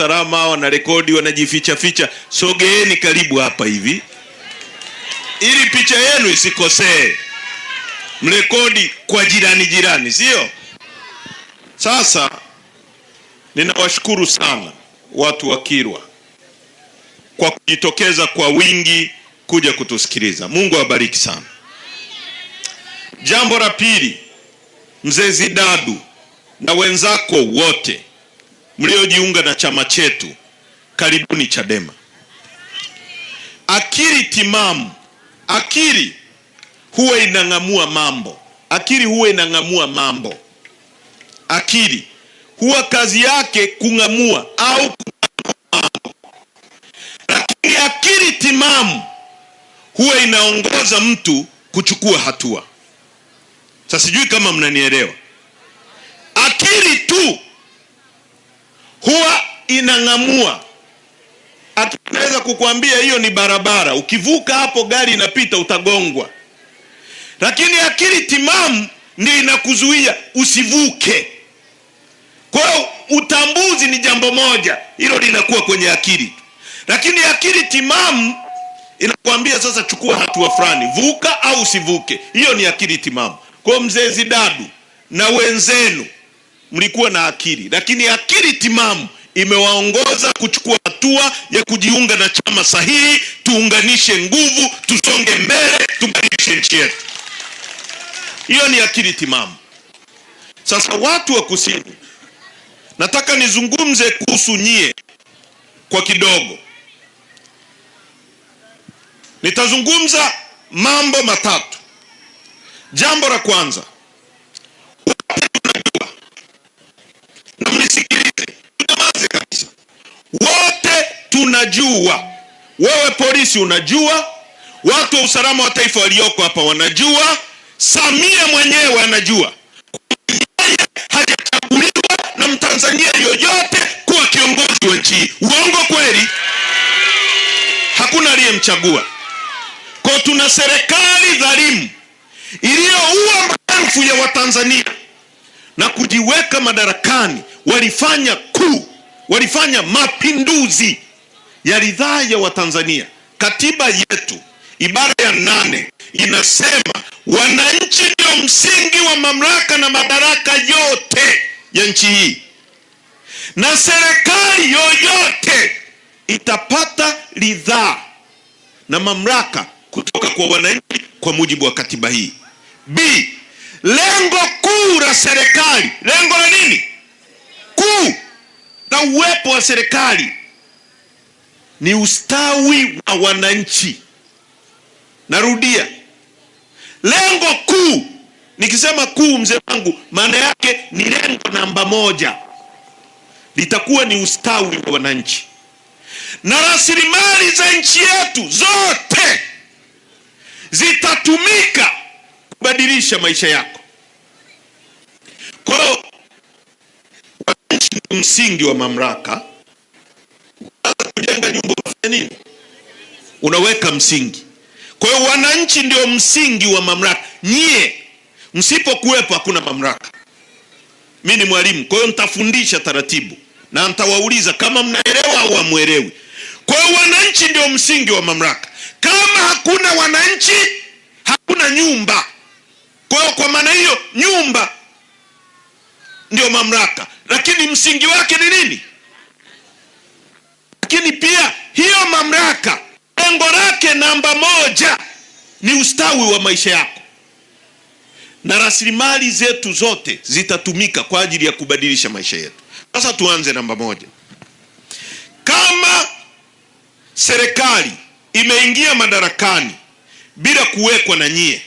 usalama wanarekodi, wanajificha ficha. Sogeeni karibu hapa hivi ili picha yenu isikosee. Mrekodi kwa jirani, sio? Sasa ninawashukuru sana watu wa Kilwa kwa kujitokeza kwa wingi kuja kutusikiliza. Mungu awabariki sana. Jambo la pili, Mzee Zidadu na wenzako wote mliojiunga na chama chetu, karibuni Chadema. Akili timamu, akili huwa inang'amua mambo. Akili huwa inang'amua mambo. Akili huwa kazi yake kung'amua au mambo. Lakini akili timamu huwa inaongoza mtu kuchukua hatua. Sasa sijui kama mnanielewa. Akili tu huwa inang'amua. Ataweza kukuambia hiyo ni barabara, ukivuka hapo gari inapita utagongwa. Lakini akili timamu ndio inakuzuia usivuke. Kwa hiyo utambuzi ni jambo moja, hilo linakuwa kwenye akili. Lakini akili timamu inakuambia sasa chukua hatua fulani, vuka au usivuke. Hiyo ni akili timamu. Kwa Mzee Zidadu na wenzenu mlikuwa na akili, lakini akili timamu imewaongoza kuchukua hatua ya kujiunga na chama sahihi. Tuunganishe nguvu, tusonge mbele, tubadilishe nchi yetu. Hiyo ni akili timamu. Sasa watu wa Kusini, nataka nizungumze kuhusu nyie kwa kidogo. Nitazungumza mambo matatu. Jambo la kwanza, na mnisikilize, nyamaze kabisa. Wote tunajua, wewe polisi unajua, watu wa usalama wa taifa walioko hapa wanajua, Samia mwenyewe anajua. Hajachaguliwa na Mtanzania yoyote kuwa kiongozi wa nchi. Uongo kweli? Hakuna aliyemchagua. Kwa tuna serikali dhalimu iliyoua maelfu ya Watanzania na kujiweka madarakani. Walifanya mapinduzi ya ridhaa ya Watanzania. Katiba yetu ibara ya 8 inasema wananchi ndio msingi wa mamlaka na madaraka yote ya nchi hii, na serikali yoyote itapata ridhaa na mamlaka kutoka kwa wananchi kwa mujibu wa katiba hii. B, lengo kuu la serikali, lengo la nini kuu na uwepo wa serikali ni ustawi wa wananchi. Narudia, lengo kuu. Nikisema kuu, mzee wangu, maana yake ni lengo namba 1 litakuwa ni ustawi wa wananchi, na rasilimali za nchi yetu zote zitatumika kubadilisha maisha yako. Kwa hiyo wananchi ni msingi wa mamlaka. Kujenga nyumba unafanya nini? Unaweka msingi. Kwa hiyo wananchi ndio msingi wa mamlaka. Nyie msipokuwepo hakuna mamlaka. Mimi ni mwalimu, kwa hiyo nitafundisha taratibu na nitawauliza kama mnaelewa au hamuelewi. Kwa hiyo wananchi ndio msingi wa mamlaka. Kama hakuna wananchi, hakuna nyumba. Kwa hiyo kwa maana hiyo nyumba ndio mamlaka, lakini msingi wake ni nini? Lakini pia hiyo mamlaka lengo lake namba 1 ni ustawi wa maisha yako, na rasilimali zetu zote zitatumika kwa ajili ya kubadilisha maisha yetu. Sasa tuanze namba 1. Kama serikali imeingia madarakani bila kuwekwa na nyie,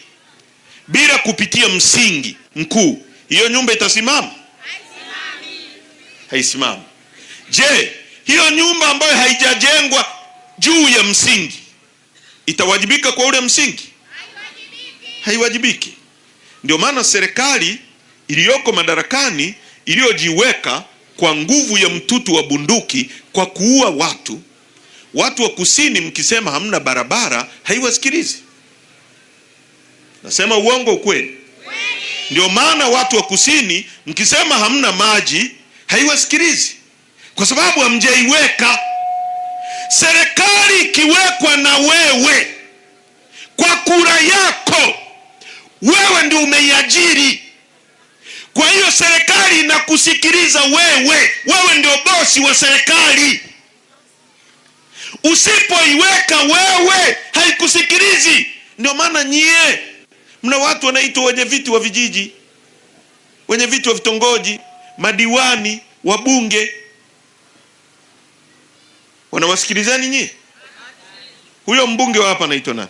bila kupitia msingi mkuu, hiyo nyumba itasimama? Haisimami. Je, hiyo nyumba ambayo haijajengwa juu ya msingi itawajibika kwa ule msingi? Haiwajibiki. Ndio maana serikali iliyoko madarakani iliyojiweka kwa nguvu ya mtutu wa bunduki, kwa kuua watu wa Kusini, mkisema hamna barabara haiwasikilizi. Nasema uongo ukweli? Ndio maana watu wa Kusini mkisema hamna maji haiwasikilizi. kwa sababu hamjaiweka. Serikali ikiwekwa na wewe kwa kura yako, wewe ndio umeiajiri. Kwa hiyo serikali inakusikiliza wewe, wewe ndio bosi wa serikali. Usipoiweka wewe, haikusikilizi. Ndio maana nyie mna watu wanaitwa wenye viti wa vijiji, wenye viti wa vitongoji, madiwani, wabunge. Wanawasikilizani nyie? Huyo mbunge wa hapa anaitwa nani?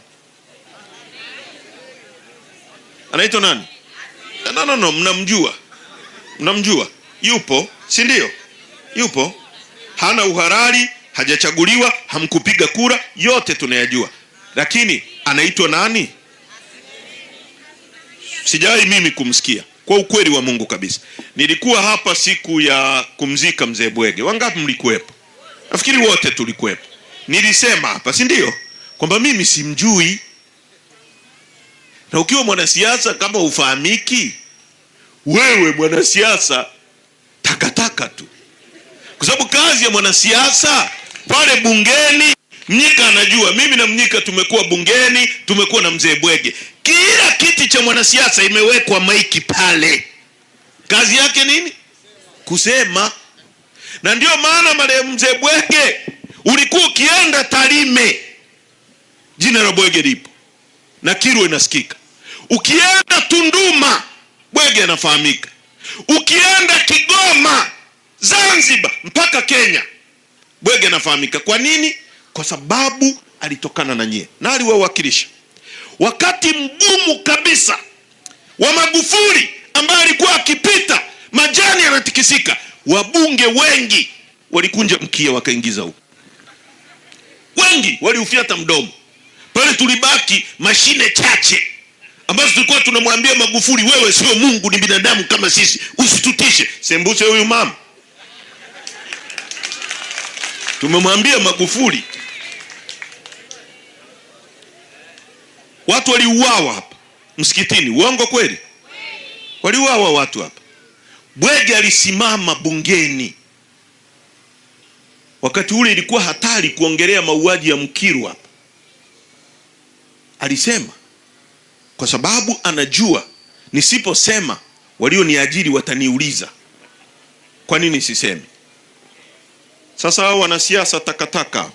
Anaitwa nani? No, mnamjua. Yupo, si ndio? Yupo. Hana uhalali, hajachaguliwa, hamkupiga kura, yote tunayajua. Lakini anaitwa nani? Sijawahi mimi kumsikia. Kwa ukweli wa Mungu kabisa. Nilikuwa hapa siku ya kumzika mzee Bwege. Wangapi mlikuwepo? Nafikiri wote tulikuwepo. Nilisema hapa, si ndio? Kwamba mimi simjui. Na ukiwa mwanasiasa kama ufahamiki, wewe mwanasiasa takataka tu. Kwa sababu kazi ya mwanasiasa pale bungeni, Mnyika anajua, mimi na Mnyika tumekuwa bungeni, tumekuwa na mzee Bwege. Kila kiti cha mwanasiasa imewekwa maiki pale. Kazi yake nini? Kusema. Na ndio maana marehemu mzee Bwege, ulikuwa ukienda Tarime, jina la Bwege lipo na Kilwa inasikika. Ukienda Tunduma, Bwege anafahamika. Ukienda Kigoma, Zanzibar, mpaka Kenya, Bwege anafahamika. Kwa nini? Kwa sababu alitokana na nyie na aliwawakilisha. Wakati mgumu kabisa wa Magufuli ambaye alikuwa akipita majani yanatikisika, wabunge wengi walikunja mkia wakaingiza huko. Wengi waliufiata mdomo. Pale tulibaki mashine chache ambazo tulikuwa tunamwambia Magufuli, wewe sio Mungu, ni binadamu kama sisi, usitutishe. Sembuse huyu mama. Tumemwambia Magufuli. Watu waliuawa hapa msikitini. Uongo kweli? Waliuawa watu hapa. Bwege alisimama bungeni. Wakati ule ilikuwa hatari kuongelea mauaji ya Mkirwa hapa. Alisema kwa sababu anajua nisiposema walioniajiri wataniuliza. Kwa nini sisemi? Sasa hao wanasiasa takataka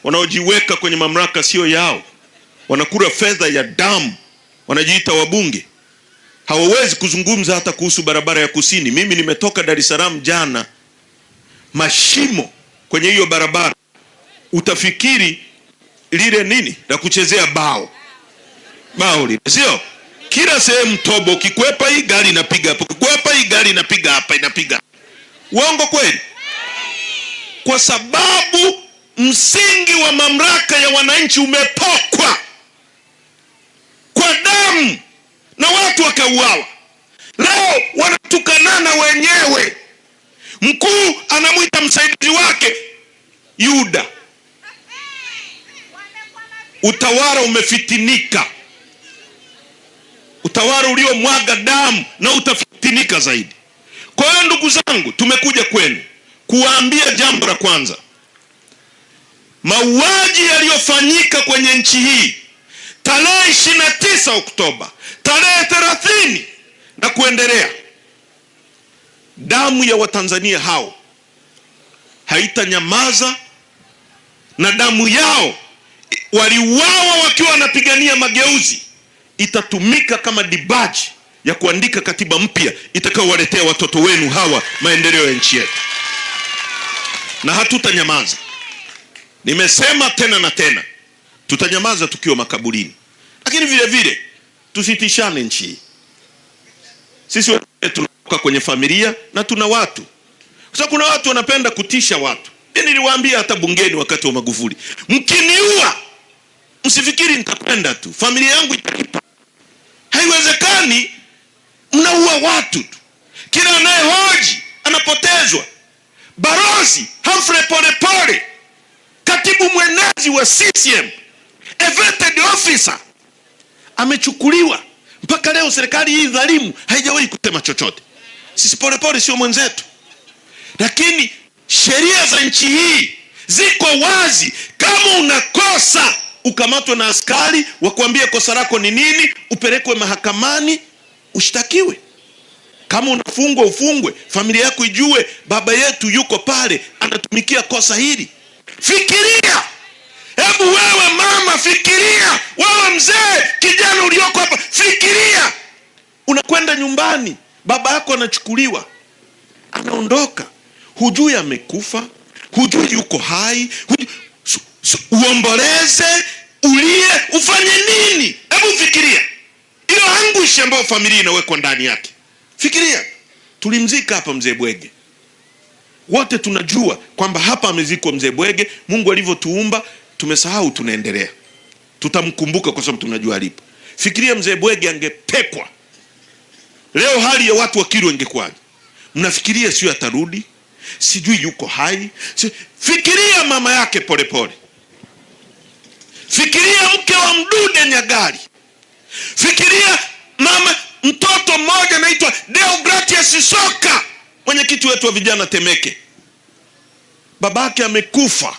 wanaojiweka kwenye mamlaka sio yao, wanakula fedha ya damu, wanajiita wabunge, hawawezi kuzungumza hata kuhusu barabara ya kusini. Mimi nimetoka Dar es Salaam jana, mashimo kwenye hiyo barabara utafikiri lile nini la kuchezea bao lile, sio? Kila sehemu tobo, kikwepa hii gari inapiga hapo, kikwepa hii gari inapiga hapa, inapiga. Uongo kweli? Kwa sababu msingi wa mamlaka ya wananchi umepokwa kwa damu na watu wakauawa. Leo wanatukanana wenyewe. Mkuu anamuita msaidizi wake Yuda. Utawala umefitinika. Utawala uliomwaga damu na utafitinika zaidi. Kwa hiyo ndugu zangu, tumekuja kwenu kuwaambia jambo la kwanza. Mauaji yaliyofanyika kwenye nchi hii tarehe 29 Oktoba, tarehe 30 na kuendelea, damu ya Watanzania hao haitanyamaza, na damu yao waliuawa wakiwa wanapigania mageuzi itatumika kama dibaji ya kuandika katiba mpya itakayowaletea watoto wenu hawa maendeleo ya nchi yetu. Na hatutanyamaza. Nimesema tena na tena, tutanyamaza tukiwa makaburini. Lakini vile vile tusitishane nchi hii. Sisi wote tunatoka kwenye familia na tuna watu. Kwa sababu kuna watu wanapenda kutisha watu. Niliwaambia hata bungeni wakati wa Magufuli, mkiniua msifikiri nitakwenda tu, familia yangu italipa. Haiwezekani mnaua watu tu. Kila anayehoji anapotezwa. Balozi Humphrey Polepole, katibu mwenezi wa CCM, a vetted officer, amechukuliwa. Mpaka leo serikali hii dhalimu haijawahi kusema chochote. Sisi Polepole sio mwenzetu. Lakini sheria za nchi hii ziko wazi. Kama unakosa, ukamatwe na askari, wakuambie kosa lako ni nini, upelekwe mahakamani, ushtakiwe. Kama unafungwa, ufungwe, familia yako ijue baba yetu yuko pale anatumikia kosa hili. Fikiria, hebu wewe mama fikiria, wewe mzee, kijana ulioko hapa fikiria. Unakwenda nyumbani, baba yako anachukuliwa, anaondoka, hujui amekufa, hujui yuko hai, uomboleze, ulie, ufanye nini? Hebu fikiria ile anguish ambayo familia inawekwa ndani yake. Fikiria, tulimzika hapa mzee Bwege. Wote tunajua kwamba hapa amezikwa mzee Bwege. Mungu alivyotuumba, tumesahau, tunaendelea. Tutamkumbuka kwa sababu tunajua alipo. Fikiria mzee Bwege angepekwa leo, hali ya watu wa Kilwa ingekuwaje? Mnafikiria sio atarudi, sijui yuko hai. Fikiria mama yake Polepole. Fikiria mke wa Mdude Nyagali. Fikiria mama, mtoto mmoja anaitwa Deogratius Soka, mwenyekiti wetu wa vijana Temeke. Babake amekufa,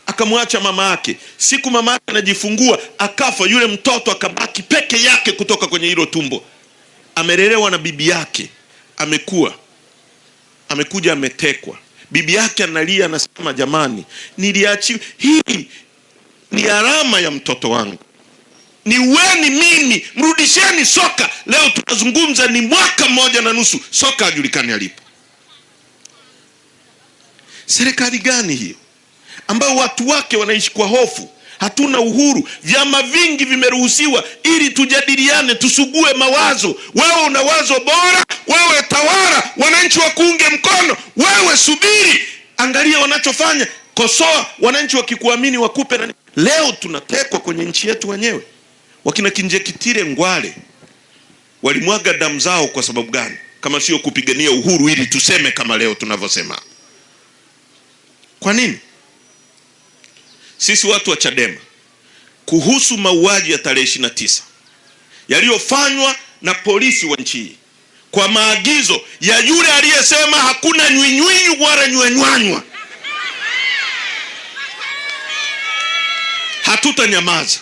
akamwacha mama yake. Siku mama yake anajifungua akafa, yule mtoto akabaki peke yake kutoka kwenye hilo tumbo. Amelelewa na bibi yake, amekuwa, amekuja ametekwa. Bibi yake analia, anasema jamani, niliachiwa, hii ni alama ya mtoto wangu, niweni mimi, mrudisheni Soka. Leo tunazungumza ni 1.5 mwaka, Soka hajulikani alipo. Serikali gani hiyo ambayo watu wake wanaishi kwa hofu? Hatuna uhuru. Vyama vingi vimeruhusiwa ili tujadiliane, tusugue mawazo. Wewe una wazo bora, wewe tawala, wananchi wakuunge mkono. Wewe subiri, angalia wanachofanya, kosoa, wananchi wakikuamini wakupe nani. Leo tunatekwa kwenye nchi yetu wenyewe. Wakina Kinjekitile, Ngwale walimwaga damu zao kwa sababu gani kama sio kupigania uhuru ili tuseme kama leo tunavyosema? Kwa nini? Sisi watu wa Chadema, kuhusu mauaji ya tarehe 29 yaliyofanywa na polisi wa nchi hii kwa maagizo ya yule aliyesema hakuna nywinywi wala nywanywanywa, hatutanyamaza.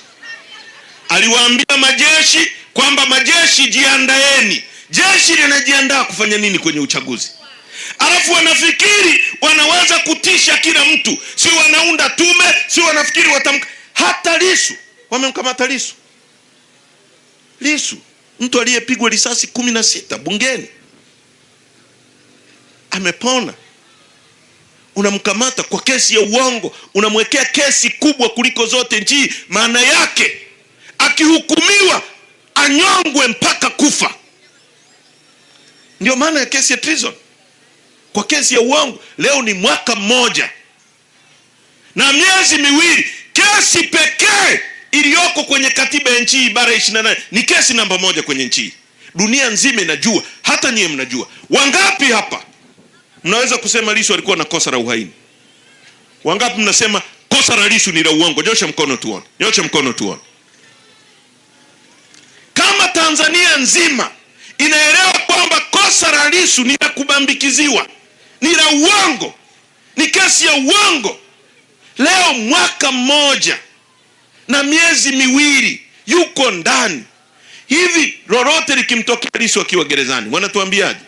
Aliwaambia majeshi kwamba majeshi jiandaeni. Jeshi linajiandaa kufanya nini kwenye uchaguzi? Alafu wanafikiri wanaweza kutisha kila mtu, si wanaunda tume, si wanafikiri watamka. Hata Lissu, wamemkamata Lissu. Lissu, mtu aliyepigwa risasi 16 bungeni, amepona. Unamkamata kwa kesi ya uongo, unamwekea kesi kubwa kuliko zote nchi. Maana yake akihukumiwa anyongwe mpaka kufa. Ndio maana ya kesi ya treason, kwa kesi ya uongo. Leo ni 1 mwaka na miezi 2. Kesi pekee iliyoko kwenye katiba ya nchi ibara 28 ni kesi namba 1 kwenye nchi. Dunia nzima inajua, hata nyie mnajua. Wangapi hapa mnaweza kusema Lissu alikuwa na kosa la uhaini? Wangapi mnasema kosa la Lissu ni la uongo? Nyosha mkono tuone. Nyosha mkono tuone. Kama Tanzania nzima inaelewa kwamba kosa la Lissu ni la kubambikiziwa, ni la uongo, ni kesi ya uongo, leo 1 mwaka na miezi 2 yuko ndani. Hivi lolote likimtokea Lissu akiwa gerezani, wanatuambiaje?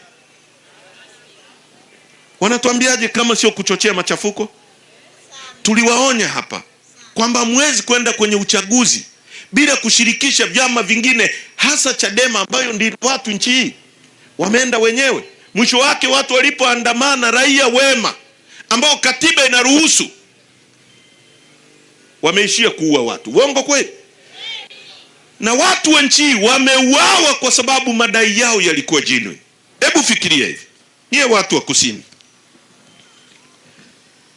Wanatuambiaje kama sio kuchochea machafuko? Tuliwaonya hapa kwamba mwezi kwenda kwenye uchaguzi bila kushirikisha vyama vingine, hasa Chadema ambayo ndio watu nchi hii. Wameenda wenyewe. Mwisho wake watu walipoandamana, raia wema ambao katiba inaruhusu, wameishia kuua watu. Uongo kweli? Na watu wa nchi wameuawa kwa sababu madai yao yalikuwa genuine. Hebu fikiria hivi, nyie watu wa kusini.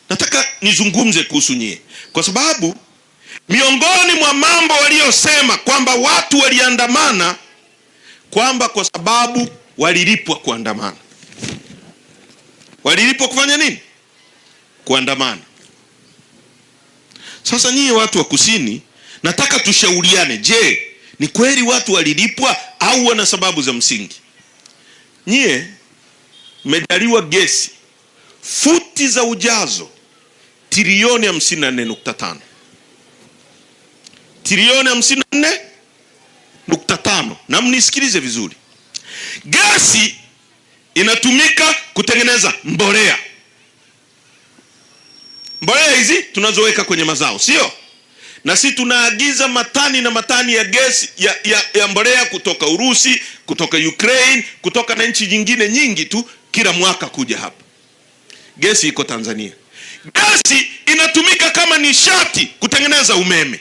Nataka nizungumze kuhusu nyie, kwa sababu miongoni mwa mambo waliosema kwamba watu waliandamana kwamba kwa sababu walilipwa kuandamana. Walilipwa kufanya nini? Kuandamana. Sasa nyie watu wa kusini, nataka tushauriane. Je, ni kweli watu walilipwa au wana sababu za msingi? Nyie umejaliwa gesi futi za ujazo trilioni 54.5. Trilioni 54.5. Na mnisikilize vizuri. Gesi inatumika kutengeneza mbolea. Mbolea hizi tunazoweka kwenye mazao, sio? Na sisi tunaagiza matani na matani ya gesi ya mbolea kutoka Urusi, kutoka Ukraine, kutoka na nchi nyingine nyingi tu kila mwaka kuja hapa. Gesi iko Tanzania. Gesi inatumika kama nishati kutengeneza umeme.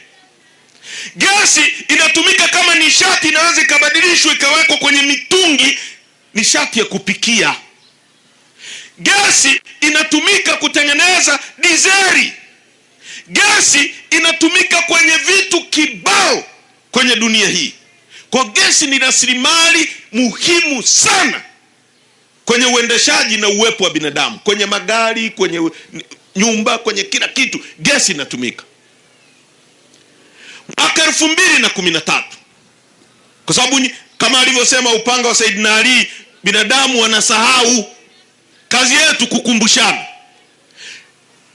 Gesi inatumika kama nishati, inaweza ikabadilishwa ikawekwa kwenye mitungi, nishati ya kupikia. Gesi inatumika kutengeneza dizeli. Gesi inatumika kwenye vitu kibao kwenye dunia hii. Kwa gesi ni rasilimali muhimu sana kwenye uendeshaji na uwepo wa binadamu, kwenye magari, kwenye nyumba, kwenye kila kitu gesi inatumika. Mwaka 2013, kwa sababu kama alivyosema upanga wa Saidina Ali, binadamu wanasahau. Kazi yetu kukumbushana.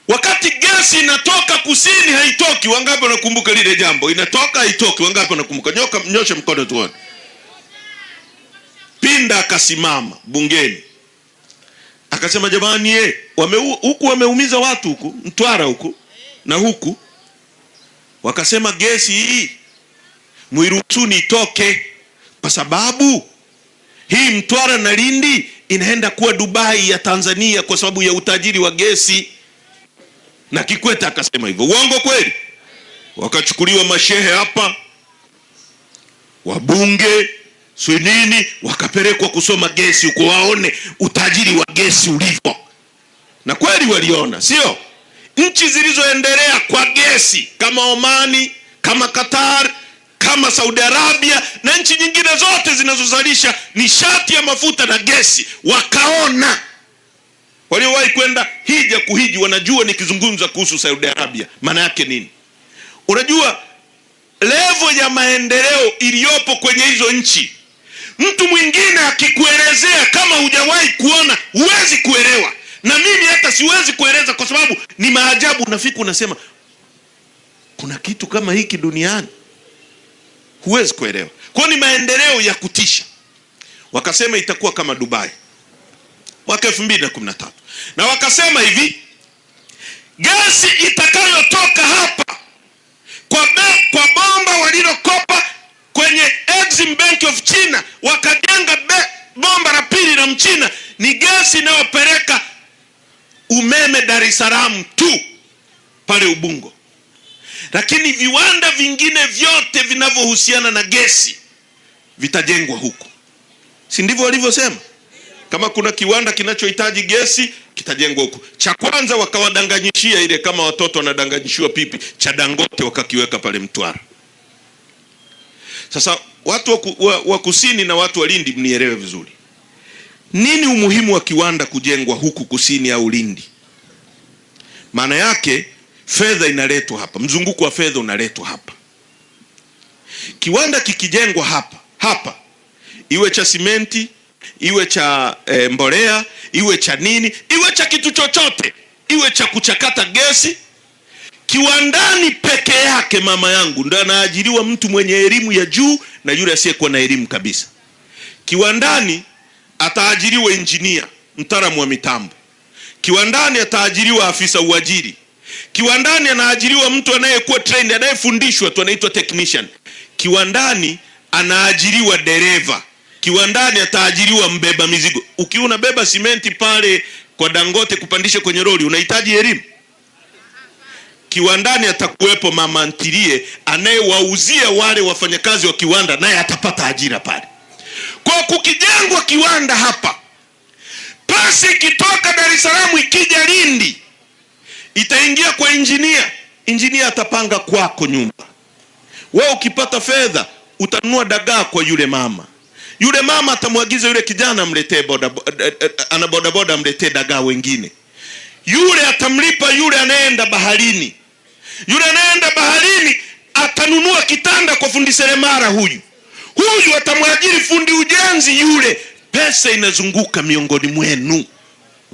Wakati gesi inatoka kusini haitoki, wangapi wanakumbuka lile jambo? Inatoka haitoki, wangapi wanakumbuka? Nyosha mkono tuone. Pinda akasimama bungeni akasema, jamani huku wameumiza watu, huku Mtwara huku na huku. Wakasema gesi hii muiruhusuni itoke, kwa sababu hii Mtwara na Lindi inaenda kuwa Dubai ya Tanzania kwa sababu ya utajiri wa gesi. Na Kikwete akasema hivyo. Uongo kweli? Wakachukuliwa mashehe hapa, wabunge, nini, wakapelekwa kusoma gesi huko waone utajiri wa gesi ulivyo. Na kweli waliona, sio? Nchi zilizoendelea kwa gesi kama Omani, kama Qatar, kama Saudi Arabia na nchi nyingine zote zinazozalisha nishati ya mafuta na gesi, wakaona. Waliowahi kwenda hija kuhiji wanajua nikizungumza kuhusu Saudi Arabia maana yake nini. Unajua level ya maendeleo iliyopo kwenye hizo nchi, mtu mwingine akikuelezea kama hujawahi kuona huwezi kuelewa. Na mimi hata siwezi kueleza kwa sababu ni maajabu. Unafika unasema kuna kitu kama hiki duniani, huwezi kuelewa. Kwa ni maendeleo ya kutisha. Wakasema itakuwa kama Dubai mwaka 2013. Na wakasema hivi, gesi itakayotoka hapa kwa bomba walilokopa kwenye Exim Bank of China, wakajenga bomba la pili la Mchina, ni gesi inayopeleka umeme Dar es Salaam tu pale Ubungo. Lakini viwanda vingine vyote vinavyohusiana na gesi vitajengwa huko. Si ndivyo walivyosema? Kama kuna kiwanda kinachohitaji gesi kitajengwa huko. Cha kwanza wakawadanganyishia ile, kama watoto wanadanganyishiwa pipi, cha Dangote wakakiweka pale Mtwara. Sasa watu wa kusini na watu wa Lindi mnielewe vizuri. Nini umuhimu wa kiwanda kujengwa huku kusini au Lindi? Maana yake fedha inaletwa hapa, mzunguko wa fedha unaletwa hapa. Kiwanda kikijengwa hapa, iwe cha simenti, iwe cha mbolea, iwe cha nini, iwe cha kitu chochote, iwe cha kuchakata gesi, kiwandani peke yake, mama yangu, ndio anaajiriwa mtu mwenye elimu ya juu na yule asiyekuwa na elimu kabisa. Kiwandani ataajiriwa injinia, mtaalamu wa mitambo. Kiwandani ataajiriwa afisa uajiri. Kiwandani anaajiriwa mtu anayekuwa trained, anayefundishwa tu, anaitwa technician. Kiwandani anaajiriwa dereva. Kiwandani ataajiriwa mbeba mizigo. Ukiwa unabeba simenti pale kwa Dangote kupandisha kwenye lori, unahitaji elimu? Kiwandani atakuwepo mama ntilie anayewauzia wale wafanyakazi wa kiwanda, naye atapata ajira pale. Kwa kukijengwa kiwanda hapa, pasi ikitoka Dar es Salaam ikija Lindi, itaingia kwa injinia. Injinia atapanga kwako nyumba. Wewe ukipata fedha utanunua dagaa kwa yule mama. Yule mama atamwagiza yule kijana amletee bodaboda amletee dagaa wengine. Yule atamlipa yule anaenda baharini. Yule anaenda baharini atanunua kitanda kwa fundi seremala huyu. Huyu atamwajiri fundi ujenzi yule. pesa inazunguka miongoni mwenu.